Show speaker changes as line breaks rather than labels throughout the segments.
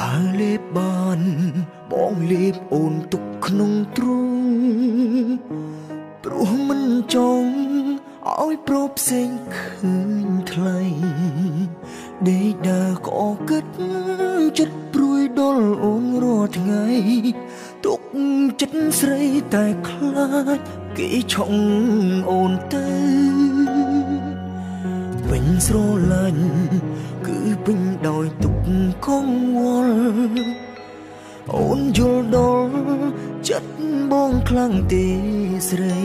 បើលេបបានបងលេបអូនទុកក្នុងទ្រូងព្រោះមិនចង់ឲ្យប្រផ្សេងឃើញថ្លៃដេកដើរក៏គិតចិត្តព្រួយដល់អូនរាល់ថ្ងៃទុកចិត្តស្រីតែខ្លាចគេឆុងអូនទៅវិញស្រឡាញ់គឺពេញដោយទុកកង្វល់អូនយល់ដល់ចិត្តបងខ្លាំងទេស្រី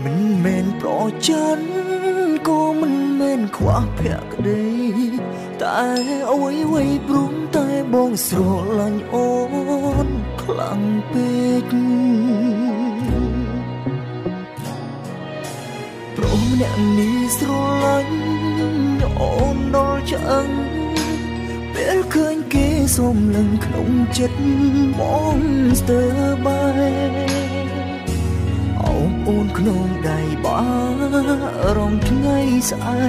មិនមែនប្រច័ណ្ឌក៏មិនមែនខ្វះភក្តីតែអ្វីព្រមតែបងស្រឡាញ់អូនខ្លាំងពេកព្រោះអ្នកនេះស្រឡាញ់អូនដល់ឆ្អឹងពេលឃើញគេសុំលឹងក្នុងចិត្តបងស្ទើរបែអូនក្នុងដៃបារំថ្ងៃស្អែ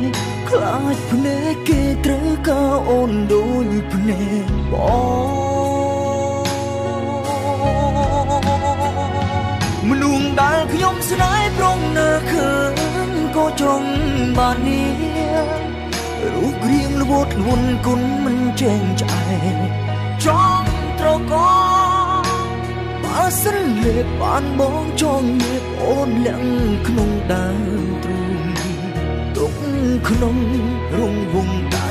កខ្លាចភ្នែកគេត្រូវការអូនដូចភ្នែកបងមនុស្សដែលខ្ញុំស្នេហ៍ប្រងនៅឃើញក៏ចង់បាននេះរូបរាងល្វត់ល្វន់គុណមិនចេញឆ្អែតចង់ត្រកបើសិនលេបបានបងចង់លេបអូនលាក់ក្នុងដើមទ្រូងទុកក្នុងរង្វង់ដៃ